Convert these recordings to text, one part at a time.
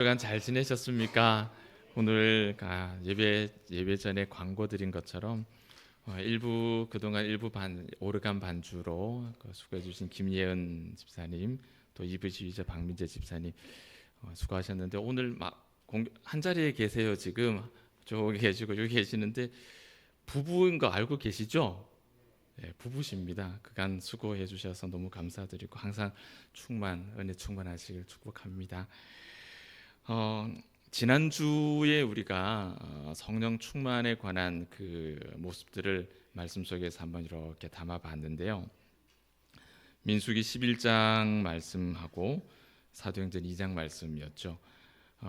주간 잘 지내셨습니까? 오늘 예배 전에 광고 드린 것처럼 일부 그동안 일부 오르간 반주로 수고해 주신 김예은 집사님, 또 이부 지휘자 박민재 집사님 수고하셨는데, 오늘 한 자리에 계세요. 지금 저기 계시고 여기 계시는데 부부인 거 알고 계시죠? 네, 부부십니다. 그간 수고해 주셔서 너무 감사드리고 항상 은혜 충만하시길 축복합니다. 지난주에 우리가 성령 충만에 관한 그 모습들을 말씀 속에서 한번 이렇게 담아봤는데요. 민수기 11장 말씀하고 사도행전 2장 말씀이었죠.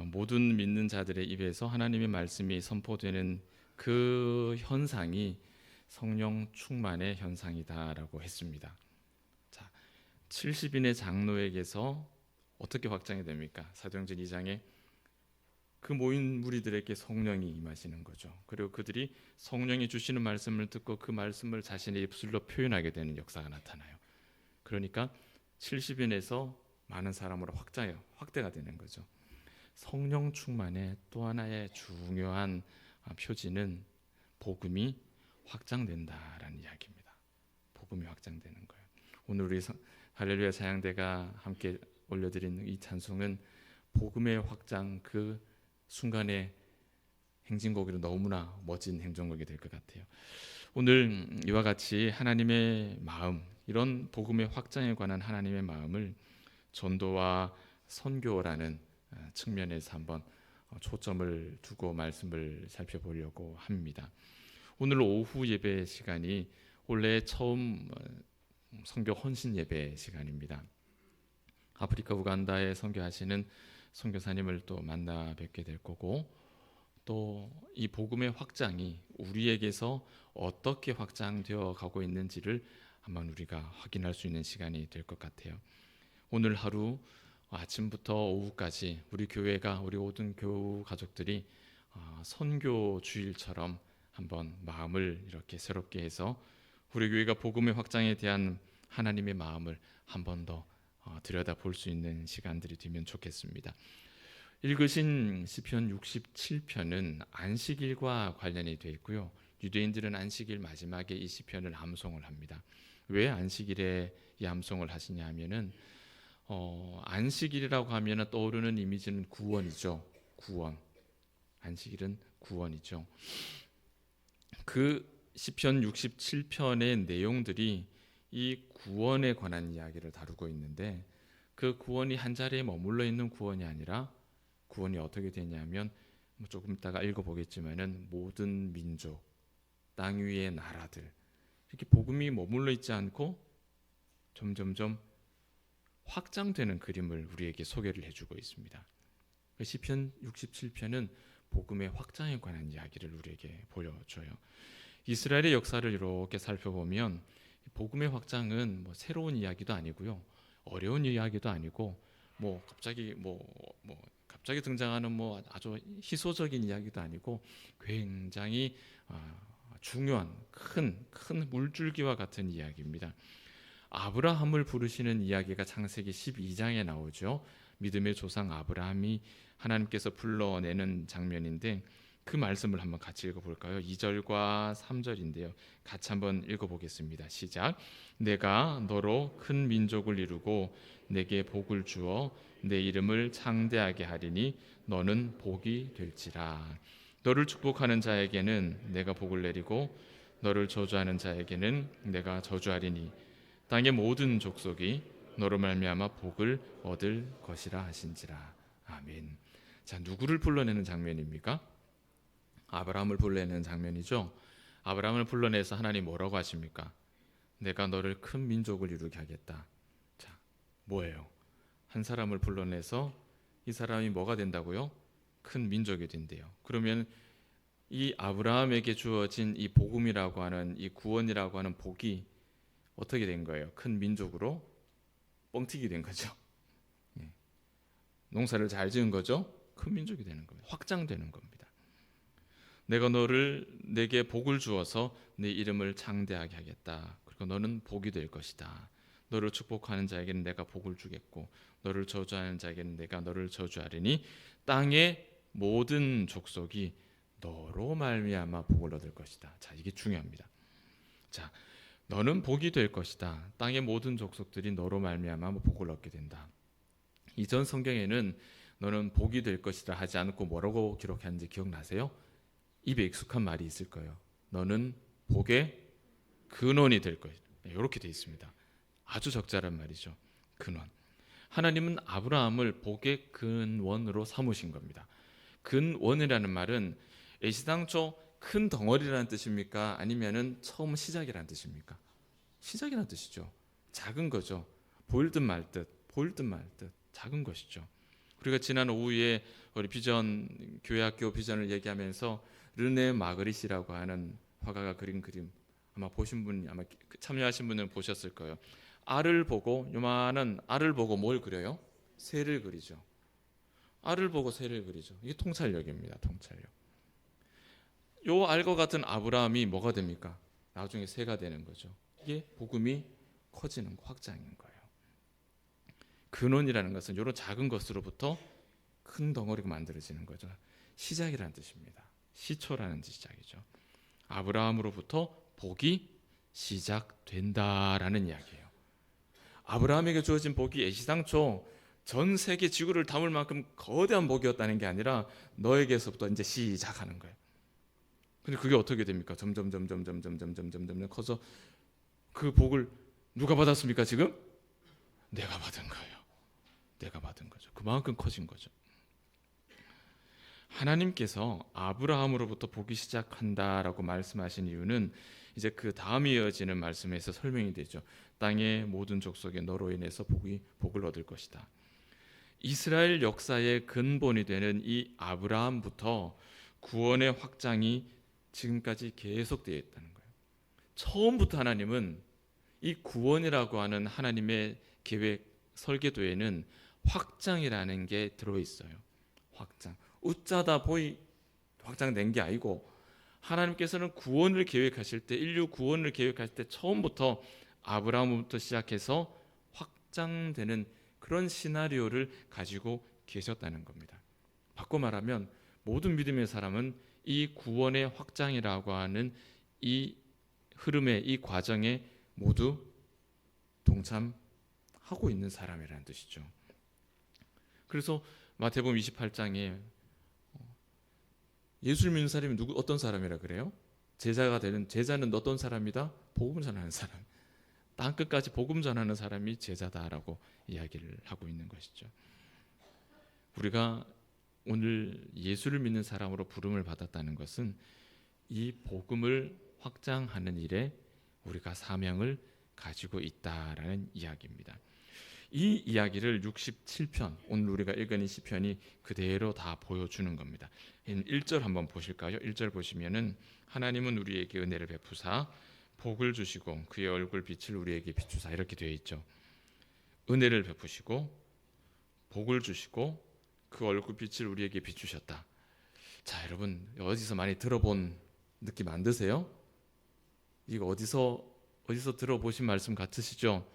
모든 믿는 자들의 입에서 하나님의 말씀이 선포되는 그 현상이 성령 충만의 현상이다라고 했습니다. 자, 70인의 장로에게서 어떻게 확장이 됩니까? 사도행전 2장에 그 모인 무리들에게 성령이 임하시는 거죠. 그리고 그들이 성령이 주시는 말씀을 듣고 그 말씀을 자신의 입술로 표현하게 되는 역사가 나타나요. 그러니까 70인에서 많은 사람으로 확대가 되는 거죠. 성령 충만의 또 하나의 중요한 표지는 복음이 확장된다라는 이야기입니다. 복음이 확장되는 거예요. 오늘 우리 할렐루야 사양대가 함께 올려드린 이 찬송은 복음의 확장 그 순간의 행진곡으로 너무나 멋진 행진곡이 될 것 같아요. 오늘 이와 같이 하나님의 마음, 이런 복음의 확장에 관한 하나님의 마음을 전도와 선교라는 측면에서 한번 초점을 두고 말씀을 살펴보려고 합니다. 오늘 오후 예배 시간이 원래 처음 선교 헌신 예배 시간입니다. 아프리카 우간다에 선교하시는 선교사님을 또 만나 뵙게 될 거고, 또 이 복음의 확장이 우리에게서 어떻게 확장되어 가고 있는지를 한번 우리가 확인할 수 있는 시간이 될 것 같아요. 오늘 하루 아침부터 오후까지 우리 모든 교우 가족들이 선교 주일처럼 한번 마음을 이렇게 새롭게 해서 우리 교회가 복음의 확장에 대한 하나님의 마음을 한 번 더 들여다 볼 수 있는 시간들이 되면 좋겠습니다. 읽으신 시편 67편은 안식일과 관련이 되어 있고요. 유대인들은 안식일 마지막에 이 시편을 암송을 합니다. 왜 안식일에 이 암송을 하시냐 하면은 안식일이라고 하면 떠오르는 이미지는 구원이죠. 구원. 안식일은 구원이죠. 그 시편 67편의 내용들이 이 구원에 관한 이야기를 다루고 있는데, 그 구원이 한 자리에 머물러 있는 구원이 아니라 구원이 어떻게 되냐면 조금 이따가 읽어보겠지만은 모든 민족, 땅 위의 나라들, 이렇게 복음이 머물러 있지 않고 점점점 확장되는 그림을 우리에게 소개를 해주고 있습니다. 시편 67편은 복음의 확장에 관한 이야기를 우리에게 보여줘요. 이스라엘의 역사를 이렇게 살펴보면 복음의 확장은 새로운 이야기도 아니고요, 어려운 이야기도 아니고 갑자기 등장하는 아주 희소적인 이야기도 아니고 굉장히 중요한 큰 물줄기와 같은 이야기입니다. 아브라함을 부르시는 이야기가 창세기 12장에 나오죠. 믿음의 조상 아브라함이 하나님께서 불러내는 장면인데, 그 말씀을 한번 같이 읽어볼까요? 2절과 3절인데요. 같이 한번 읽어보겠습니다. 시작. 내가 너로 큰 민족을 이루고 내게 복을 주어 내 이름을 창대하게 하리니 너는 복이 될지라. 너를 축복하는 자에게는 내가 복을 내리고 너를 저주하는 자에게는 내가 저주하리니 땅의 모든 족속이 너로 말미암아 복을 얻을 것이라 하신지라. 아멘. 자, 누구를 불러내는 장면입니까? 아브라함을 불러내는 장면이죠. 아브라함을 불러내서 하나님 뭐라고 하십니까? 내가 너를 큰 민족을 이루게 하겠다. 자, 뭐예요? 한 사람을 불러내서 이 사람이 뭐가 된다고요? 큰 민족이 된대요. 그러면 이 아브라함에게 주어진 이 복음이라고 하는, 이 구원이라고 하는 복이 어떻게 된 거예요? 큰 민족으로 뻥튀기 된 거죠. 농사를 잘 지은 거죠. 큰 민족이 되는 겁니다. 확장되는 겁니다. 내가 내게 복을 주어서 네 이름을 창대하게 하겠다. 그리고 너는 복이 될 것이다. 너를 축복하는 자에게는 내가 복을 주겠고 너를 저주하는 자에게는 내가 너를 저주하리니 땅의 모든 족속이 너로 말미암아 복을 얻을 것이다. 자, 이게 중요합니다. 자, 너는 복이 될 것이다. 땅의 모든 족속들이 너로 말미암아 복을 얻게 된다. 이전 성경에는 너는 복이 될 것이다 하지 않고 뭐라고 기록했는지 기억나세요? 입에 익숙한 말이 있을 거예요. 너는 복의 근원이 될 것이다. 이렇게 돼 있습니다. 아주 적절한 말이죠. 근원. 하나님은 아브라함을 복의 근원으로 삼으신 겁니다. 근원이라는 말은 애시당초 큰 덩어리라는 뜻입니까? 아니면은 처음 시작이라는 뜻입니까? 시작이라는 뜻이죠. 작은 거죠. 보일 듯 말 듯, 보일 듯 말 듯 작은 것이죠. 우리가 지난 오후에 우리 비전 교회학교 비전을 얘기하면서 르네 마그릿이라고 하는 화가가 그린 그림 아마 보신 분 아마 참여하신 분은 보셨을 거예요. 알을 보고 요만한 알을 보고 뭘 그려요? 새를 그리죠. 알을 보고 새를 그리죠. 이게 통찰력입니다. 통찰력. 요 알과 같은 아브라함이 뭐가 됩니까? 나중에 새가 되는 거죠. 이게 복음이 커지는 확장인 거예요. 근원이라는 것은 이런 작은 것으로부터 큰 덩어리가 만들어지는 거죠. 시작이라는 뜻입니다. 시초라는 시작이죠. 아브라함으로부터 복이 시작된다라는 이야기예요. 아브라함에게 주어진 복이 애시당초 전 세계 지구를 담을 만큼 거대한 복이었다는 게 아니라 너에게서부터 이제 시작하는 거예요. 근데 그게 어떻게 됩니까? 점점 커서 그 복을 누가 받았습니까? 지금 내가 받은 거예요. 내가 받은 거죠. 그만큼 커진 거죠. 하나님께서 아브라함으로부터 복이 시작한다라고 말씀하신 이유는 이제 그 다음에 이어지는 말씀에서 설명이 되죠. 땅의 모든 족속에 너로 인해서 복을 얻을 것이다. 이스라엘 역사의 근본이 되는 이 아브라함부터 구원의 확장이 지금까지 계속되어 있다는 거예요. 처음부터 하나님은 이 구원이라고 하는 하나님의 계획 설계도에는 확장이라는 게 들어있어요. 확장. 웃자다 보이 확장된 게 아니고 하나님께서는 구원을 계획하실 때 인류 구원을 계획하실 때 처음부터 아브라함부터 시작해서 확장되는 그런 시나리오를 가지고 계셨다는 겁니다. 바꿔 말하면 모든 믿음의 사람은 이 구원의 확장이라고 하는 이 흐름에 이 과정에 모두 동참하고 있는 사람이라는 뜻이죠. 그래서 마태복음 28장에 예수를 믿는 사람이 어떤 사람이라 그래요? 제자가 되는 제자는 어떤 사람이다? 복음 전하는 사람. 땅 끝까지 복음 전하는 사람이 제자다라고 이야기를 하고 있는 것이죠. 우리가 오늘 예수를 믿는 사람으로 부름을 받았다는 것은 이 복음을 확장하는 일에 우리가 사명을 가지고 있다라는 이야기입니다. 이 이야기를 67편 오늘 우리가 읽은 이 시편이 그대로 다 보여주는 겁니다. 1절 한번 보실까요? 1절 보시면은 하나님은 우리에게 은혜를 베푸사 복을 주시고 그의 얼굴 빛을 우리에게 비추사 이렇게 되어 있죠. 은혜를 베푸시고 복을 주시고 그 얼굴 빛을 우리에게 비추셨다. 자, 여러분 어디서 많이 들어본 느낌 안 드세요? 이거 어디서 들어보신 말씀 같으시죠?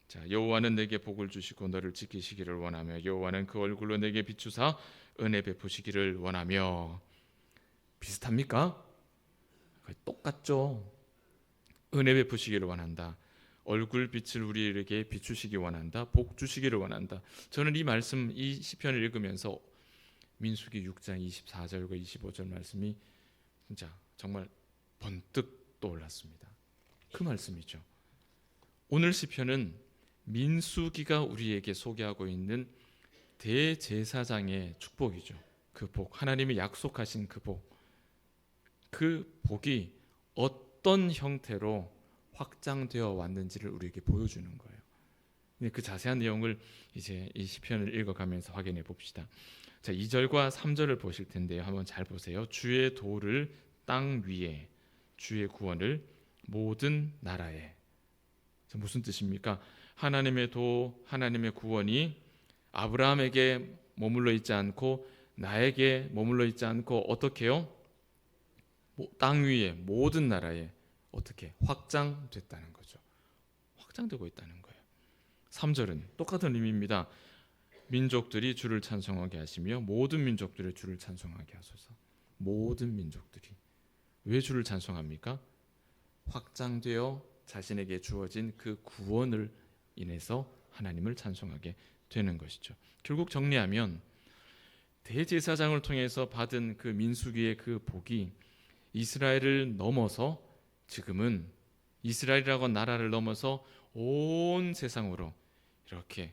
자, 여호와는 내게 복을 주시고 너를 지키시기를 원하며 여호와는 그 얼굴로 내게 비추사 은혜 베푸시기를 원하며. 비슷합니까? 똑같죠. 은혜 베푸시기를 원한다. 얼굴 빛을 우리에게 비추시기 원한다. 복 주시기를 원한다. 저는 이 말씀 이 시편을 읽으면서 민수기 6장 24절과 25절 말씀이 진짜 정말 번뜩 떠올랐습니다. 그 말씀이죠. 오늘 시편은 민수기가 우리에게 소개하고 있는 대제사장의 축복이죠. 그 복, 하나님이 약속하신 그 복, 그 복이 어떤 형태로 확장되어 왔는지를 우리에게 보여주는 거예요. 그 자세한 내용을 이제 이 시편을 읽어가면서 확인해 봅시다. 자, 2절과 3절을 보실 텐데요. 한번 잘 보세요. 주의 도를 땅 위에, 주의 구원을 모든 나라에. 무슨 뜻입니까? 하나님의 도, 하나님의 구원이 아브라함에게 머물러 있지 않고 나에게 머물러 있지 않고 어떻게요? 땅 위에 모든 나라에 어떻게 확장됐다는 거죠. 확장되고 있다는 거예요. 3절은 똑같은 의미입니다. 민족들이 주를 찬송하게 하시며 모든 민족들이 주를 찬송하게 하소서. 모든 민족들이 왜 주를 찬송합니까? 확장되어 자신에게 주어진 그 구원을 인해서 하나님을 찬송하게 되는 것이죠. 결국 정리하면 대제사장을 통해서 받은 그 민수기의 그 복이 이스라엘을 넘어서 지금은 이스라엘이라고 나라를 넘어서 온 세상으로 이렇게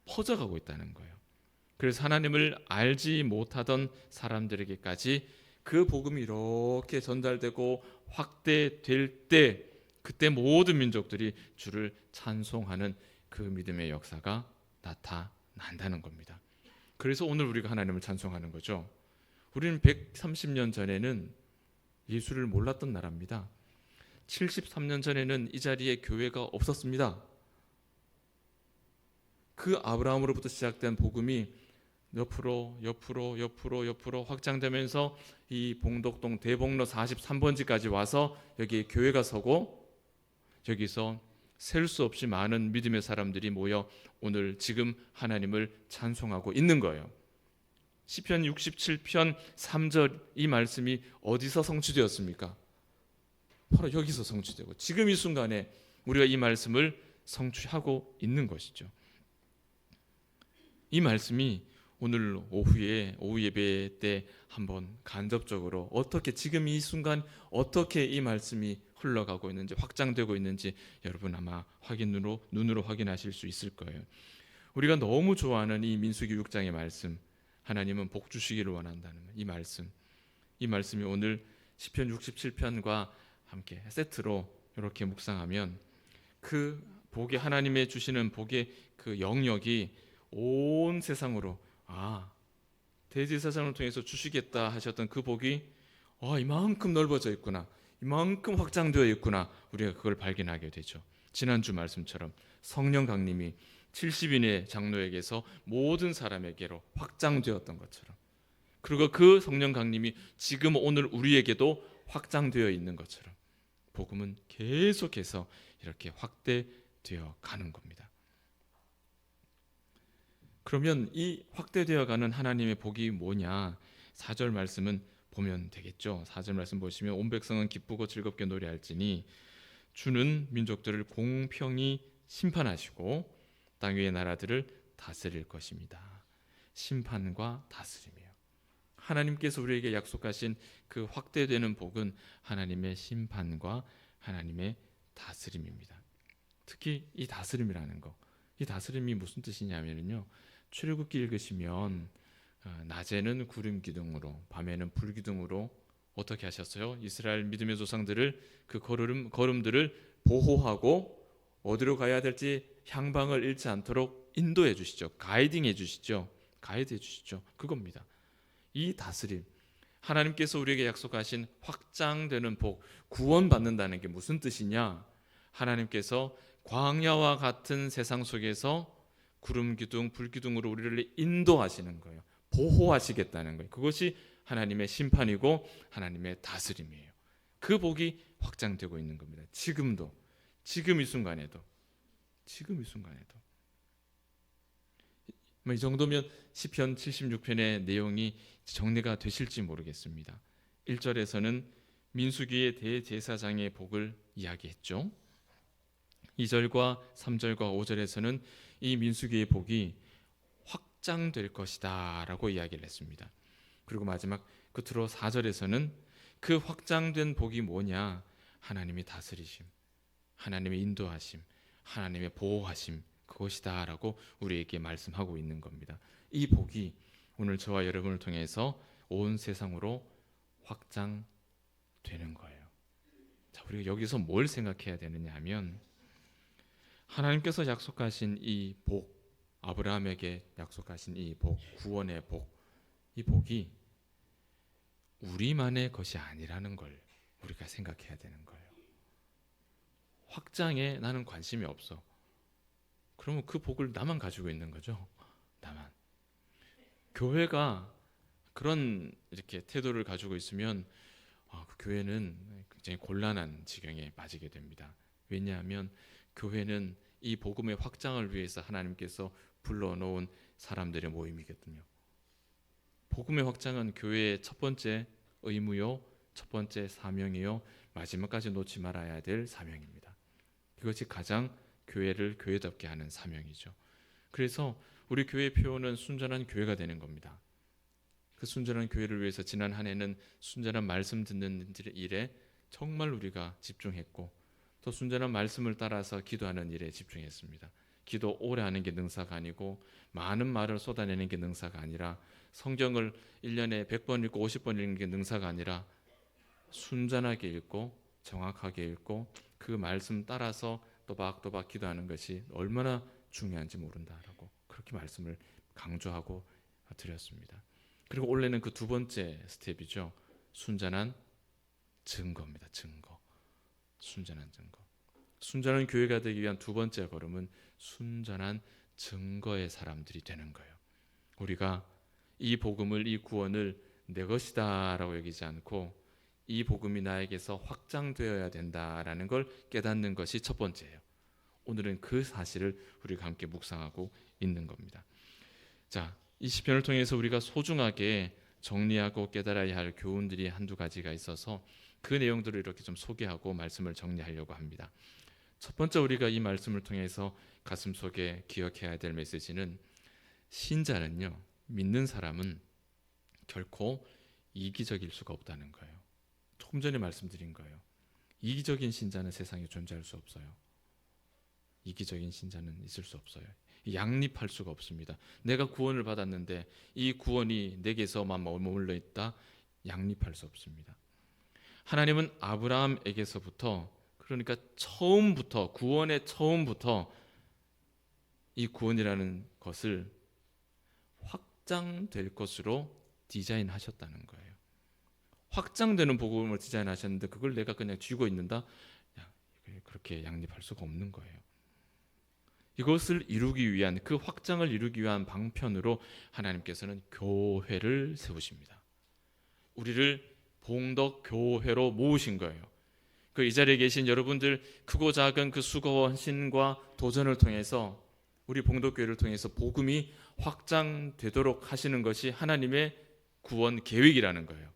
퍼져가고 있다는 거예요. 그래서 하나님을 알지 못하던 사람들에게까지 그 복음이 이렇게 전달되고 확대될 때 그때 모든 민족들이 주를 찬송하는 그 믿음의 역사가 나타난다는 겁니다. 그래서 오늘 우리가 하나님을 찬송하는 거죠. 우리는 130년 전에는 예수를 몰랐던 나라입니다. 73년 전에는 이 자리에 교회가 없었습니다. 그 아브라함으로부터 시작된 복음이 옆으로 확장되면서 이 봉독동 대봉로 43번지까지 와서 여기에 교회가 서고 여기서 셀 수 없이 많은 믿음의 사람들이 모여 오늘 지금 하나님을 찬송하고 있는 거예요. 시편 67편 3절 이 말씀이 어디서 성취되었습니까? 바로 여기서 성취되고 지금 이 순간에 우리가 이 말씀을 성취하고 있는 것이죠. 이 말씀이 오늘 오후 예배 때 한번 간접적으로 어떻게 지금 이 순간 어떻게 이 말씀이 흘러가고 있는지 확장되고 있는지 여러분 아마 눈으로 확인하실 수 있을 거예요. 우리가 너무 좋아하는 이 민수기 6장의 말씀, 하나님은 복 주시기를 원한다는 이 말씀이 오늘 시편 67편과 함께 세트로 이렇게 묵상하면 그 복이 하나님의 주시는 복의 그 영역이 온 세상으로 대제사장을 통해서 주시겠다 하셨던 그 복이 이만큼 넓어져 있구나, 이만큼 확장되어 있구나, 우리가 그걸 발견하게 되죠. 지난주 말씀처럼 성령 강림이 70인의 장로에게서 모든 사람에게로 확장되었던 것처럼, 그리고 그 성령 강림이 지금 오늘 우리에게도 확장되어 있는 것처럼 복음은 계속해서 이렇게 확대되어 가는 겁니다. 그러면 이 확대되어 가는 하나님의 복이 뭐냐? 4절 말씀은 보면 되겠죠. 4절 말씀 보시면 온 백성은 기쁘고 즐겁게 노래할지니 주는 민족들을 공평히 심판하시고 땅 위의 나라들을 다스릴 것입니다. 심판과 다스림이에요. 하나님께서 우리에게 약속하신 그 확대되는 복은 하나님의 심판과 하나님의 다스림입니다. 특히 이 다스림이라는 거, 이 다스림이 무슨 뜻이냐면요, 출애굽기 읽으시면 낮에는 구름 기둥으로 밤에는 불 기둥으로 어떻게 하셨어요? 이스라엘 믿음의 조상들을 그 걸음들을 보호하고 어디로 가야 될지 향방을 잃지 않도록 인도해 주시죠. 가이딩해 주시죠. 가이드해 주시죠. 그겁니다. 이 다스림, 하나님께서 우리에게 약속하신 확장되는 복, 구원받는다는 게 무슨 뜻이냐? 하나님께서 광야와 같은 세상 속에서 구름 기둥, 불 기둥으로 우리를 인도하시는 거예요. 보호하시겠다는 거예요. 그것이 하나님의 심판이고 하나님의 다스림이에요. 그 복이 확장되고 있는 겁니다. 지금도, 지금 이 순간에도. 이 정도면 시편 76편의 내용이 정리가 되실지 모르겠습니다. 1절에서는 민수기의 대제사장의 복을 이야기했죠. 2절과 3절과 5절에서는 이 민수기의 복이 확장될 것이다 라고 이야기를 했습니다. 그리고 마지막 끝으로 4절에서는 그 확장된 복이 뭐냐? 하나님의 다스리심, 하나님의 인도하심, 하나님의 보호하심, 그것이다 라고 우리에게 말씀하고 있는 겁니다. 이 복이 오늘 저와 여러분을 통해서 온 세상으로 확장되는 거예요. 자, 우리가 여기서 뭘 생각해야 되느냐 하면 하나님께서 약속하신 이 복, 아브라함에게 약속하신 이 복, 구원의 복, 이 복이 우리만의 것이 아니라는 걸 우리가 생각해야 되는 거예요. 확장에 나는 관심이 없어. 그러면 그 복을 나만 가지고 있는 거죠. 나만. 교회가 그런 이렇게 태도를 가지고 있으면 그 교회는 굉장히 곤란한 지경에 빠지게 됩니다. 왜냐하면 교회는 이 복음의 확장을 위해서 하나님께서 불러놓은 사람들의 모임이거든요. 복음의 확장은 교회의 첫 번째 의무요, 첫 번째 사명이요, 마지막까지 놓지 말아야 될 사명입니다. 이것이 가장 교회를 교회답게 하는 사명이죠. 그래서 우리 교회의 표어는 순전한 교회가 되는 겁니다. 그 순전한 교회를 위해서 지난 한 해는 순전한 말씀 듣는 일에 정말 우리가 집중했고, 또 순전한 말씀을 따라서 기도하는 일에 집중했습니다. 기도 오래 하는 게 능사가 아니고 많은 말을 쏟아내는 게 능사가 아니라, 성경을 1년에 100번 읽고 50번 읽는 게 능사가 아니라 순전하게 읽고 정확하게 읽고 그 말씀 따라서 또박또박 기도하는 것이 얼마나 중요한지 모른다라고 그렇게 말씀을 강조하고 드렸습니다. 그리고 올해는 그 두 번째 스텝이죠. 순전한 증거입니다. 증거. 순전한 증거. 순전한 교회가 되기 위한 두 번째 걸음은 순전한 증거의 사람들이 되는 거예요. 우리가 이 복음을, 이 구원을 내 것이다라고 여기지 않고 이 복음이 나에게서 확장되어야 된다라는 걸 깨닫는 것이 첫 번째예요. 오늘은 그 사실을 우리가 함께 묵상하고 있는 겁니다. 자, 이 시편을 통해서 우리가 소중하게 정리하고 깨달아야 할 교훈들이 한두 가지가 있어서 그 내용들을 이렇게 좀 소개하고 말씀을 정리하려고 합니다. 첫 번째, 우리가 이 말씀을 통해서 가슴속에 기억해야 될 메시지는, 신자는요, 믿는 사람은 결코 이기적일 수가 없다는 거예요. 조금 전에 말씀드린 거예요. 이기적인 신자는 세상에 존재할 수 없어요. 이기적인 신자는 있을 수 없어요. 양립할 수가 없습니다. 내가 구원을 받았는데 이 구원이 내게서만 머물러 있다? 양립할 수 없습니다. 하나님은 아브라함에게서부터, 그러니까 처음부터, 구원의 처음부터 이 구원이라는 것을 확장될 것으로 디자인하셨다는 거예요. 확장되는 복음을 디자인하셨는데 그걸 내가 그냥 쥐고 있는다? 그렇게 양립할 수가 없는 거예요. 이것을 이루기 위한, 그 확장을 이루기 위한 방편으로 하나님께서는 교회를 세우십니다. 우리를 봉덕 교회로 모으신 거예요. 그 이 자리에 계신 여러분들, 크고 작은 그 수고와 헌신과 도전을 통해서, 우리 봉덕교회를 통해서 복음이 확장되도록 하시는 것이 하나님의 구원 계획이라는 거예요.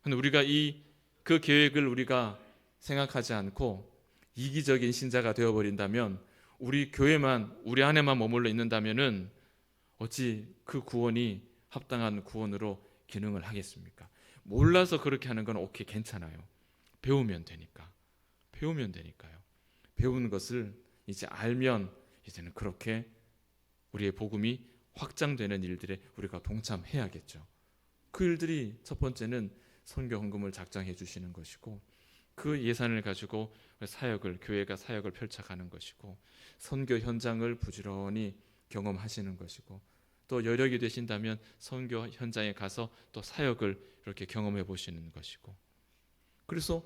근데 우리가 그 계획을 우리가 생각하지 않고 이기적인 신자가 되어버린다면, 우리 교회만, 우리 안에만 머물러 있는다면은 어찌 그 구원이 합당한 구원으로 기능을 하겠습니까? 몰라서 그렇게 하는 건 오케이, 괜찮아요. 배우면 되니까. 배우면 되니까요. 배우는 것을 이제 알면 이제는 그렇게 우리의 복음이 확장되는 일들에 우리가 동참해야겠죠. 그 일들이 첫 번째는 선교 헌금을 작정해 주시는 것이고, 그 예산을 가지고 사역을, 교회가 사역을 펼쳐가는 것이고, 선교 현장을 부지런히 경험하시는 것이고, 또 여력이 되신다면 선교 현장에 가서 또 사역을 이렇게 경험해 보시는 것이고, 그래서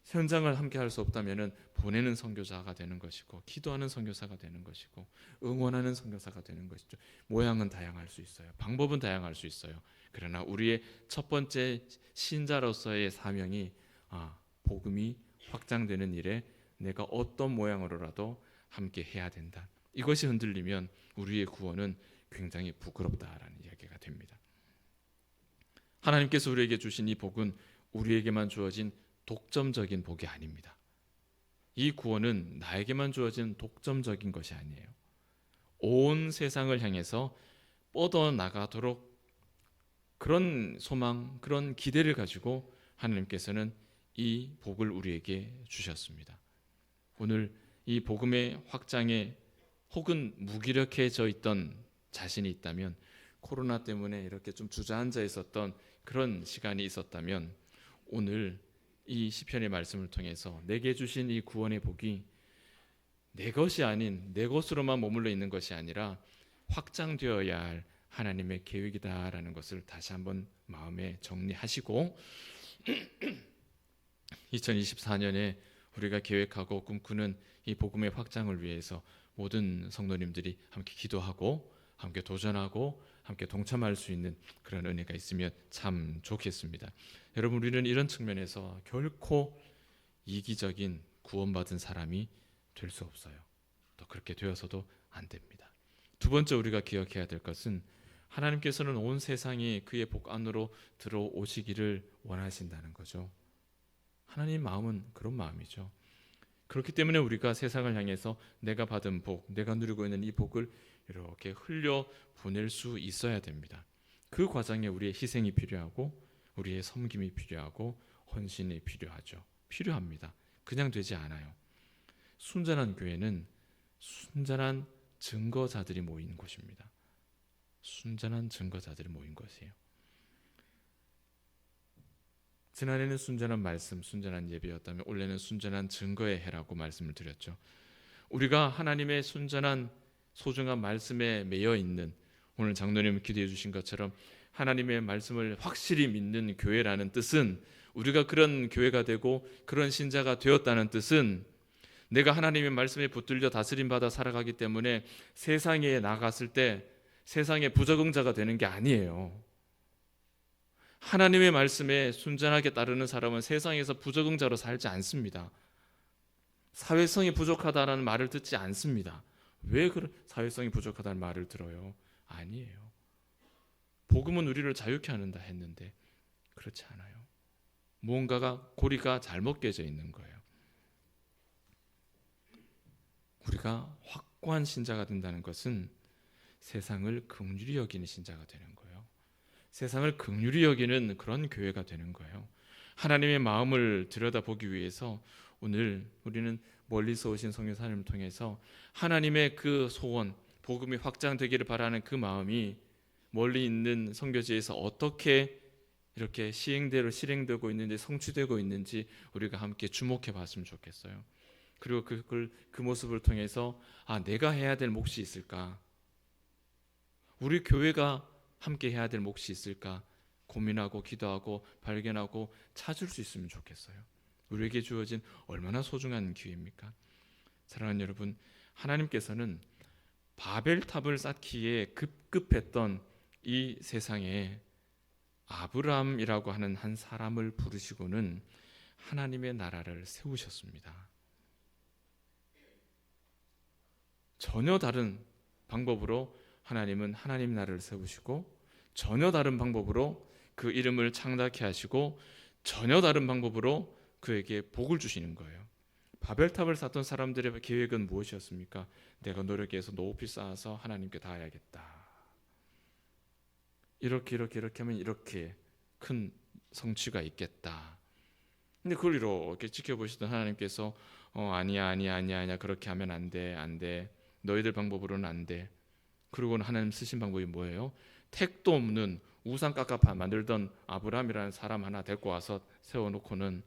현장을 함께 할 수 없다면은 보내는 선교사가 되는 것이고, 기도하는 선교사가 되는 것이고, 응원하는 선교사가 되는 것이죠. 모양은 다양할 수 있어요. 방법은 다양할 수 있어요. 그러나 우리의 첫 번째 신자로서의 사명이, 복음이 확장되는 일에 내가 어떤 모양으로라도 함께 해야 된다. 이것이 흔들리면 우리의 구원은 굉장히 부끄럽다라는 이야기가 됩니다. 하나님께서 우리에게 주신 이 복은 우리에게만 주어진 독점적인 복이 아닙니다. 이 구원은 나에게만 주어진 독점적인 것이 아니에요. 온 세상을 향해서 뻗어나가도록 그런 소망, 그런 기대를 가지고 하나님께서는 이 복을 우리에게 주셨습니다. 오늘 이 복음의 확장에 혹은 무기력해져 있던 자신이 있다면, 코로나 때문에 이렇게 좀 주저앉아 있었던 그런 시간이 있었다면, 오늘 이 시편의 말씀을 통해서 내게 주신 이 구원의 복이 내 것이 아닌, 내 것으로만 머물러 있는 것이 아니라 확장되어야 할 하나님의 계획이다라는 것을 다시 한번 마음에 정리하시고, 2024년에 우리가 계획하고 꿈꾸는 이 복음의 확장을 위해서 모든 성도님들이 함께 기도하고 함께 도전하고 함께 동참할 수 있는 그런 은혜가 있으면 참 좋겠습니다. 여러분, 우리는 이런 측면에서 결코 이기적인 구원받은 사람이 될 수 없어요. 또 그렇게 되어서도 안 됩니다. 두 번째 우리가 기억해야 될 것은 하나님께서는 온 세상이 그의 복 안으로 들어오시기를 원하신다는 거죠. 하나님 마음은 그런 마음이죠. 그렇기 때문에 우리가 세상을 향해서 내가 받은 복, 내가 누리고 있는 이 복을 이렇게 흘려 보낼 수 있어야 됩니다. 그 과정에 우리의 희생이 필요하고 우리의 섬김이 필요하고 헌신이 필요하죠. 필요합니다. 그냥 되지 않아요. 순전한 교회는 순전한 증거자들이 모인 곳입니다. 순전한 증거자들이 모인 것이에요. 지난해는 순전한 말씀, 순전한 예배였다면 올해는 순전한 증거의 해라고 말씀을 드렸죠. 우리가 하나님의 순전한 소중한 말씀에 매여 있는, 오늘 장로님 기도해 주신 것처럼 하나님의 말씀을 확실히 믿는 교회라는 뜻은, 우리가 그런 교회가 되고 그런 신자가 되었다는 뜻은 내가 하나님의 말씀에 붙들려 다스림받아 살아가기 때문에 세상에 나갔을 때 세상의 부적응자가 되는 게 아니에요. 하나님의 말씀에 순전하게 따르는 사람은 세상에서 부적응자로 살지 않습니다. 사회성이 부족하다는 말을 듣지 않습니다. 왜 사회성이 부족하다는 말을 들어요? 아니에요. 복음은 우리를 자유케 하는다 했는데 그렇지 않아요. 무언가가 고리가 잘못 깨져 있는 거예요. 우리가 확고한 신자가 된다는 것은 세상을 긍휼히 여기는 신자가 되는 거예요. 세상을 긍휼히 여기는 그런 교회가 되는 거예요. 하나님의 마음을 들여다보기 위해서 오늘 우리는 멀리서 오신 성교사님을 통해서 하나님의 그 소원, 복음이 확장되기를 바라는 그 마음이 멀리 있는 선교지에서 어떻게 이렇게 실행되고 있는지, 성취되고 있는지 우리가 함께 주목해 봤으면 좋겠어요. 그리고 그 모습을 통해서 내가 해야 될 몫이 있을까? 우리 교회가 함께 해야 될 몫이 있을까? 고민하고 기도하고 발견하고 찾을 수 있으면 좋겠어요. 우리에게 주어진 얼마나 소중한 기회입니까? 사랑하는 여러분, 하나님께서는 바벨탑을 쌓기에 급급했던 이 세상에 아브라함이라고 하는 한 사람을 부르시고는 하나님의 나라를 세우셨습니다. 전혀 다른 방법으로 하나님은 하나님 나라를 세우시고, 전혀 다른 방법으로 그 이름을 창답케 하시고, 전혀 다른 방법으로 그에게 복을 주시는 거예요. 바벨탑을 쌓던 사람들의 계획은 무엇이었습니까? 내가 노력해서 높이 쌓아서 하나님께 닿아야겠다. 이렇게 하면 이렇게 큰 성취가 있겠다. 근데 그걸 이렇게 지켜보시던 하나님께서 아니야 그렇게 하면 안 돼. 너희들 방법으로는 안 돼. 그리고는 하나님 쓰신 방법이 뭐예요? 택도 없는 우상 깎아파 만들던 아브라함이라는 사람 하나 데리고 와서 세워놓고는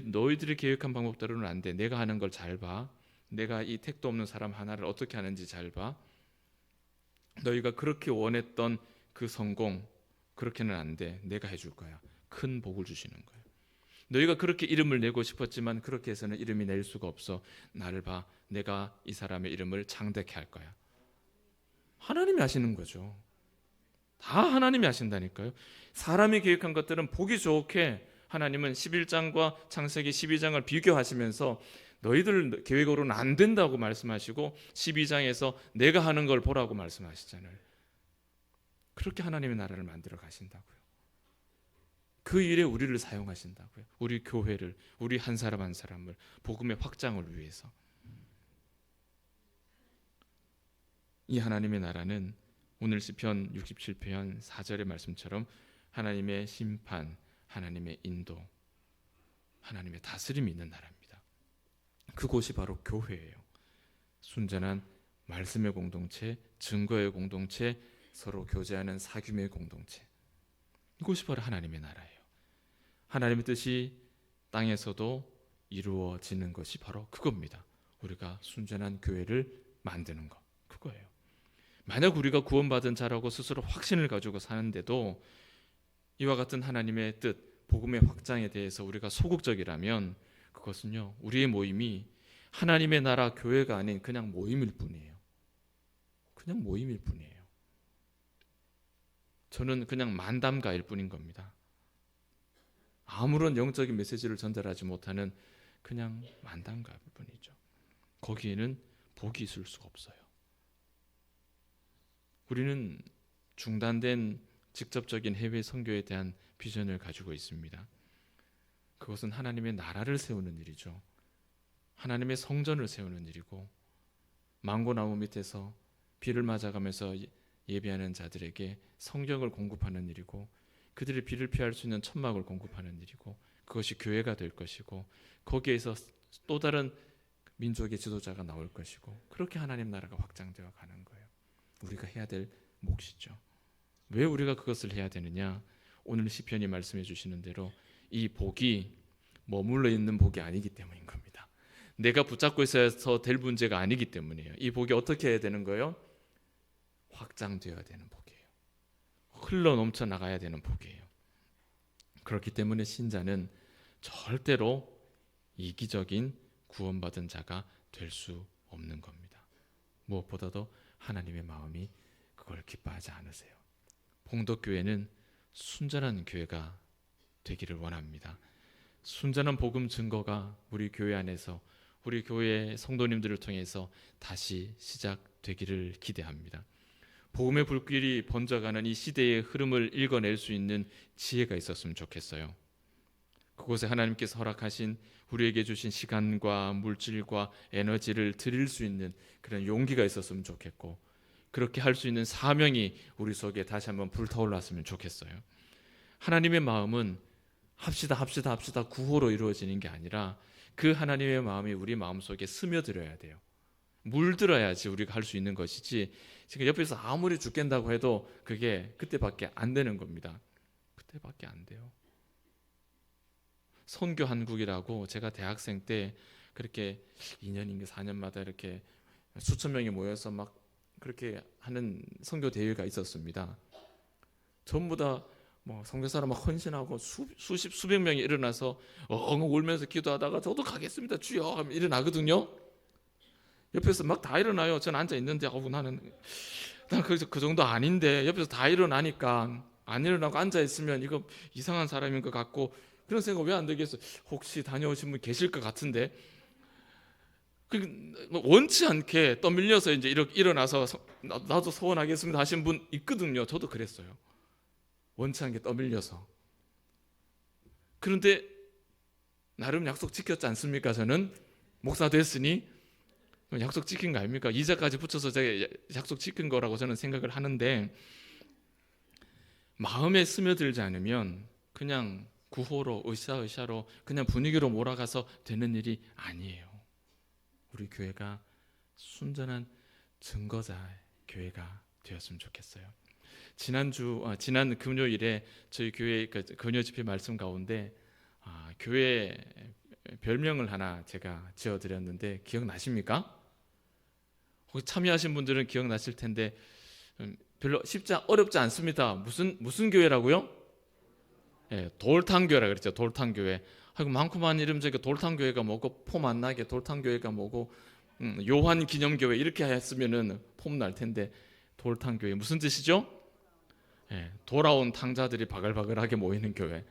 너희들이 계획한 방법대로는 안 돼. 내가 하는 걸 잘 봐. 내가 이 택도 없는 사람 하나를 어떻게 하는지 잘 봐. 너희가 그렇게 원했던 그 성공, 그렇게는 안 돼. 내가 해줄 거야. 큰 복을 주시는 거예요. 너희가 그렇게 이름을 내고 싶었지만 그렇게 해서는 이름이 낼 수가 없어. 나를 봐. 내가 이 사람의 이름을 창대케 할 거야. 하나님이 하시는 거죠. 다 하나님이 하신다니까요. 사람이 계획한 것들은 보기 좋게 하나님은 11장과 창세기 12장을 비교하시면서 너희들 계획으로는 안 된다고 말씀하시고 12장에서 내가 하는 걸 보라고 말씀하시잖아요. 그렇게 하나님의 나라를 만들어 가신다고요. 그 일에 우리를 사용하신다고요. 우리 교회를, 우리 한 사람 한 사람을 복음의 확장을 위해서. 이 하나님의 나라는 오늘 시편 67편 4절의 말씀처럼 하나님의 심판, 하나님의 인도, 하나님의 다스림이 있는 나라입니다. 그곳이 바로 교회예요. 순전한 말씀의 공동체, 증거의 공동체, 서로 교제하는 사귐의 공동체. 이곳이 바로 하나님의 나라예요. 하나님의 뜻이 땅에서도 이루어지는 것이 바로 그겁니다. 우리가 순전한 교회를 만드는 것, 그거예요. 만약 우리가 구원받은 자라고 스스로 확신을 가지고 사는데도 이와 같은 하나님의 뜻, 복음의 확장에 대해서 우리가 소극적이라면 그것은요, 우리의 모임이 하나님의 나라 교회가 아닌 그냥 모임일 뿐이에요. 그냥 모임일 뿐이에요. 저는 그냥 만담가일 뿐인 겁니다. 아무런 영적인 메시지를 전달하지 못하는 그냥 만담가일 뿐이죠. 거기에는 복이 있을 수가 없어요. 우리는 중단된 직접적인 해외 선교에 대한 비전을 가지고 있습니다. 그것은 하나님의 나라를 세우는 일이죠. 하나님의 성전을 세우는 일이고, 망고나무 밑에서 비를 맞아가면서 예배하는 자들에게 성경을 공급하는 일이고, 그들의 비를 피할 수 있는 천막을 공급하는 일이고, 그것이 교회가 될 것이고, 거기에서 또 다른 민족의 지도자가 나올 것이고, 그렇게 하나님 나라가 확장되어 가는 거예요. 우리가 해야 될 몫이죠. 왜 우리가 그것을 해야 되느냐? 오늘 시편이 말씀해 주시는 대로 이 복이 머물러 있는 복이 아니기 때문인 겁니다. 내가 붙잡고 있어서 될 문제가 아니기 때문이에요. 이 복이 어떻게 해야 되는 거예요? 확장되어야 되는 복이에요. 흘러 넘쳐 나가야 되는 복이에요. 그렇기 때문에 신자는 절대로 이기적인 구원받은 자가 될 수 없는 겁니다. 무엇보다도 하나님의 마음이 그걸 기뻐하지 않으세요. 봉독교회는 순전한 교회가 되기를 원합니다. 순전한 복음 증거가 우리 교회 안에서, 우리 교회 성도님들을 통해서 다시 시작되기를 기대합니다. 복음의 불길이 번져가는 이 시대의 흐름을 읽어낼 수 있는 지혜가 있었으면 좋겠어요. 그곳에 하나님께서 허락하신, 우리에게 주신 시간과 물질과 에너지를 드릴 수 있는 그런 용기가 있었으면 좋겠고, 그렇게 할 수 있는 사명이 우리 속에 다시 한번 불타올랐으면 좋겠어요. 하나님의 마음은 합시다 구호로 이루어지는 게 아니라 그 하나님의 마음이 우리 마음속에 스며들어야 돼요. 물들어야지 우리가 할 수 있는 것이지, 지금 옆에서 아무리 죽겠다고 해도 그게 그때밖에 안 되는 겁니다. 그때밖에 안 돼요. 선교 한국이라고 제가 대학생 때 그렇게 2년인가 4년마다 이렇게 수천 명이 모여서 막 그렇게 하는 선교 대회가 있었습니다. 전부 다 뭐 선교사로 막 헌신하고 수백 명이 일어나서 엉엉 울면서 기도하다가 저도 가겠습니다 주여 하면 일어나거든요. 옆에서 막 다 일어나요. 저는 앉아 있는데 나는 그 정도 아닌데, 옆에서 다 일어나니까 안 일어나고 앉아 있으면 이거 이상한 사람인 것 같고, 그런 생각 왜 안 들겠어요? 혹시 다녀오신 분 계실 것 같은데, 원치 않게 떠밀려서 이제 일어나서 나도 소원하겠습니다 하신 분 있거든요. 저도 그랬어요. 원치 않게 떠밀려서. 그런데 나름 약속 지켰지 않습니까? 저는 목사 됐으니 약속 지킨 거 아닙니까? 이자까지 붙여서 제가 약속 지킨 거라고 저는 생각을 하는데, 마음에 스며들지 않으면 그냥 구호로 으쌰으쌰로 그냥 분위기로 몰아가서 되는 일이 아니에요. 우리 교회가 순전한 증거자의 교회가 되었으면 좋겠어요. 지난 금요일에 저희 교회 금요 집회 말씀 가운데 교회 별명을 하나 제가 지어드렸는데 기억나십니까? 혹시 참여하신 분들은 기억나실 텐데 별로 어렵지 않습니다. 무슨 교회라고요? 예, 돌탕교회라 그랬죠. 돌탕교회. 하고 많고만 이름 저기 돌탕교회가 뭐고 폼 안 나게 돌탕교회가 뭐고 요한 기념교회 이렇게 했으면은 폼 날 텐데, 돌탕교회 무슨 뜻이죠? 예, 돌아온 탕자들이 바글바글하게 모이는 교회.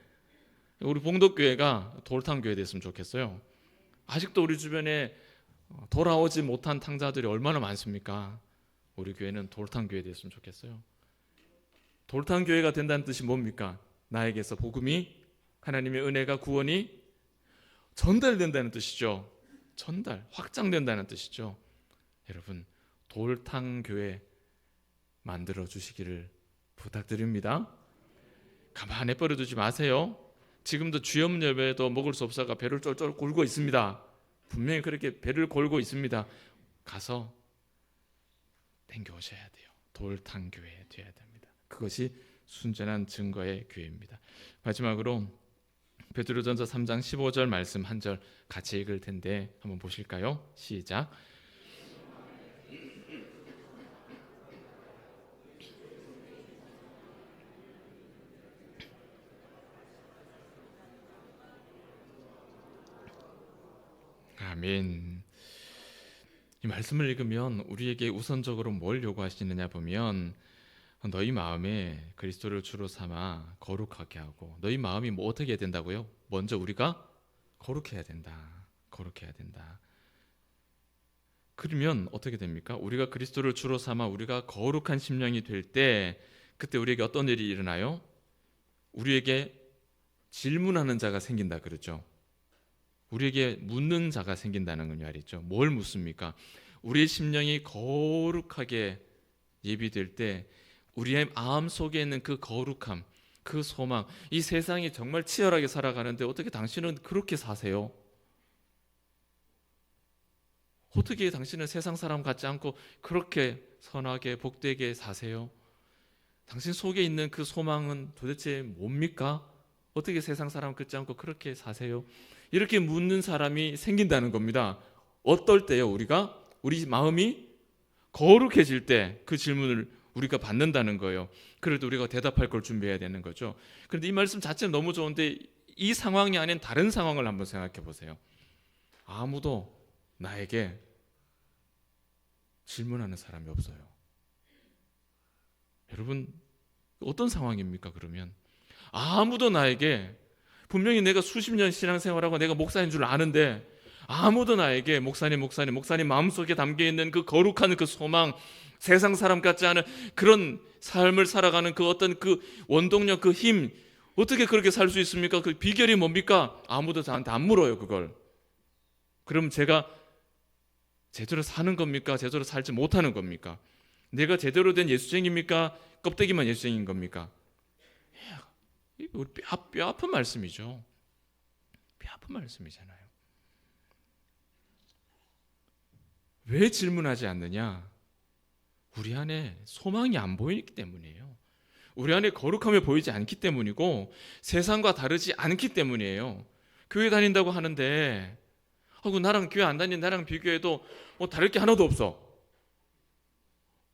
우리 봉독교회가 돌탕교회 됐으면 좋겠어요. 아직도 우리 주변에 돌아오지 못한 탕자들이 얼마나 많습니까? 우리 교회는 돌탕교회 됐으면 좋겠어요. 돌탕교회가 된다는 뜻이 뭡니까? 나에게서 복음이, 하나님의 은혜가, 구원이 전달된다는 뜻이죠. 확장된다는 뜻이죠. 여러분, 돌탕교회 만들어 주시기를 부탁드립니다. 가만히 버려두지 마세요. 지금도 주염 예배도 먹을 수 없어가 배를 쫄쫄 굴고 있습니다. 분명히 그렇게 배를 골고 있습니다. 가서 땡겨 오셔야 돼요. 돌탕교회 되어야 됩니다. 그것이 순전한 증거의 교회입니다. 마지막으로 베드로전서 3장 15절 말씀 한 절 같이 읽을 텐데 한번 보실까요? 시작. 아멘. 이 말씀을 읽으면 우리에게 우선적으로 뭘 요구하시느냐 보면, 너희 마음에 그리스도를 주로 삼아 거룩하게 하고, 너희 마음이 뭐 어떻게 해야 된다고요? 먼저 우리가 거룩해야 된다. 그러면 어떻게 됩니까? 우리가 그리스도를 주로 삼아 우리가 거룩한 심령이 될 때 그때 우리에게 어떤 일이 일어나요? 우리에게 질문하는 자가 생긴다 그러죠. 우리에게 묻는 자가 생긴다는 말이죠. 뭘 묻습니까? 우리의 심령이 거룩하게 예비될 때 우리의 마음 속에 있는 그 거룩함, 그 소망, 이 세상이 정말 치열하게 살아가는데 어떻게 당신은 그렇게 사세요? 어떻게 당신은 세상 사람 같지 않고 그렇게 선하게 복되게 사세요? 당신 속에 있는 그 소망은 도대체 뭡니까? 어떻게 세상 사람 같지 않고 그렇게 사세요? 이렇게 묻는 사람이 생긴다는 겁니다. 어떨 때요? 우리 마음이 거룩해질 때 그 질문을 우리가 받는다는 거예요. 그래도 우리가 대답할 걸 준비해야 되는 거죠. 그런데 이 말씀 자체는 너무 좋은데 이 상황이 아닌 다른 상황을 한번 생각해 보세요. 아무도 나에게 질문하는 사람이 없어요. 여러분 어떤 상황입니까? 그러면 아무도 나에게, 분명히 내가 수십 년 신앙생활하고 내가 목사인 줄 아는데 아무도 나에게 목사님 마음속에 담겨있는 그 거룩한 그 소망, 세상 사람 같지 않은 그런 삶을 살아가는 그 어떤 그 원동력, 그 힘, 어떻게 그렇게 살 수 있습니까? 그 비결이 뭡니까? 아무도 저한테 안 물어요 그걸. 그럼 제가 제대로 사는 겁니까? 제대로 살지 못하는 겁니까? 내가 제대로 된 예수쟁입니까? 껍데기만 예수쟁인 겁니까? 우리 뼈 아픈 말씀이죠. 뼈 아픈 말씀이잖아요. 왜 질문하지 않느냐? 우리 안에 소망이 안 보이기 때문이에요. 우리 안에 거룩함이 보이지 않기 때문이고 세상과 다르지 않기 때문이에요. 교회 다닌다고 하는데 나랑 교회 안 다닌 나랑 비교해도 다를 게 하나도 없어.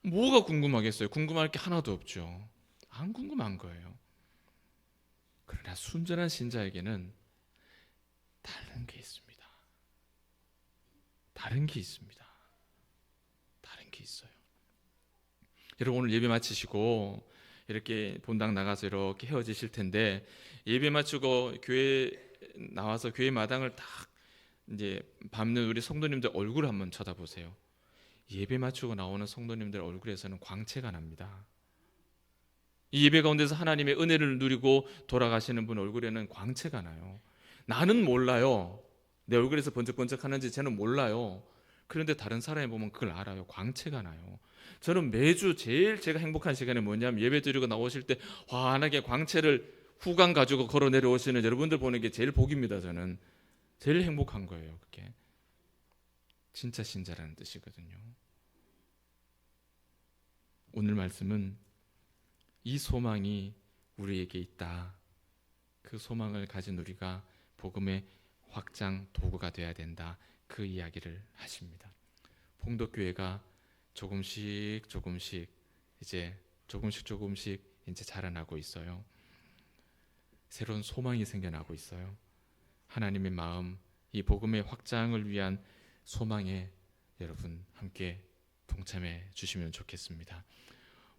뭐가 궁금하겠어요? 궁금할 게 하나도 없죠. 안 궁금한 거예요. 그러나 순전한 신자에게는 다른 게 있습니다. 다른 게 있습니다. 다른 게 있어요. 여러분 오늘 예배 마치시고 이렇게 본당 나가서 이렇게 헤어지실 텐데 예배 마치고 교회 나와서 교회 마당을 딱 이제 밟는 우리 성도님들 얼굴을 한번 쳐다보세요. 예배 마치고 나오는 성도님들 얼굴에서는 광채가 납니다. 이 예배 가운데서 하나님의 은혜를 누리고 돌아가시는 분 얼굴에는 광채가 나요. 나는 몰라요. 내 얼굴에서 번쩍번쩍하는지 저는 몰라요. 그런데 다른 사람이 보면 그걸 알아요. 광채가 나요. 저는 매주 제일 제가 행복한 시간이 뭐냐면 예배 드리고 나오실 때 환하게 광채를 후광 가지고 걸어 내려오시는 여러분들 보는 게 제일 복입니다. 저는 제일 행복한 거예요. 그게 진짜 신자라는 뜻이거든요. 오늘 말씀은 이 소망이 우리에게 있다. 그 소망을 가진 우리가 복음의 확장 도구가 되어야 된다. 그 이야기를 하십니다. 봉독교회가 조금씩 이제 자라나고 있어요. 새로운 소망이 생겨나고 있어요. 하나님의 마음, 이 복음의 확장을 위한 소망에 여러분 함께 동참해 주시면 좋겠습니다.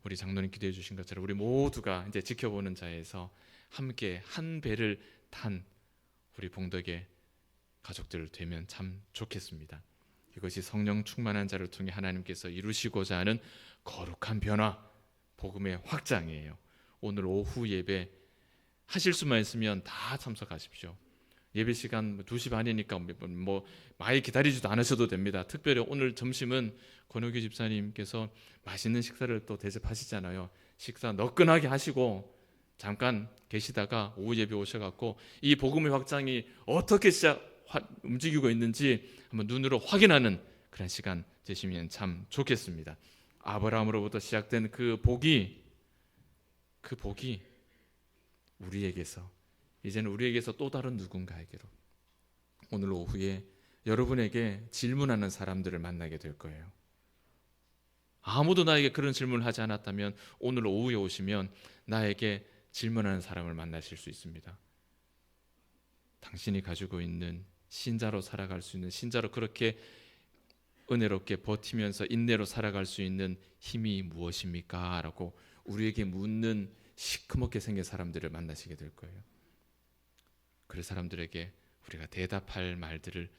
우리 장로님 기도해 주신 것처럼 우리 모두가 이제 지켜보는 자에서 함께 한 배를 탄 우리 봉덕의 가족들 되면 참 좋겠습니다. 이것이 성령 충만한 자를 통해 하나님께서 이루시고자 하는 거룩한 변화, 복음의 확장이에요. 오늘 오후 예배 하실 수만 있으면 다 참석하십시오. 예배 시간 2시 반이니까 많이 기다리지도 않으셔도 됩니다. 특별히 오늘 점심은 권호기 집사님께서 맛있는 식사를 또 대접하시잖아요. 식사 너끈하게 하시고 잠깐 계시다가 오후 예배 오셔갖고 이 복음의 확장이 어떻게 움직이고 있는지 한번 눈으로 확인하는 그런 시간 되시면 참 좋겠습니다. 아브라함으로부터 시작된 그 복이 이제는 우리에게서 또 다른 누군가에게로 오늘 오후에 여러분에게 질문하는 사람들을 만나게 될 거예요. 아무도 나에게 그런 질문을 하지 않았다면 오늘 오후에 오시면 나에게 질문하는 사람을 만나실 수 있습니다. 당신이 가지고 있는 신자로 살아갈 수 있는, 신자로 그렇게 은혜롭게 버티면서 인내로 살아갈 수 있는 힘이 무엇입니까? 라고 우리에게 묻는 시커멓게 생긴 사람들을 만나시게 될 거예요. 그 사람들에게 우리가 대답할 말들을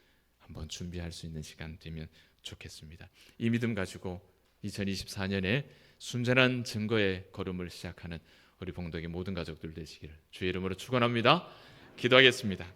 한번 준비할 수 있는 시간 되면 좋겠습니다. 이 믿음 가지고 2024년에 순전한 증거의 걸음을 시작하는 우리 봉덕의 모든 가족들 되시기를 주의 이름으로 축원합니다. 기도하겠습니다.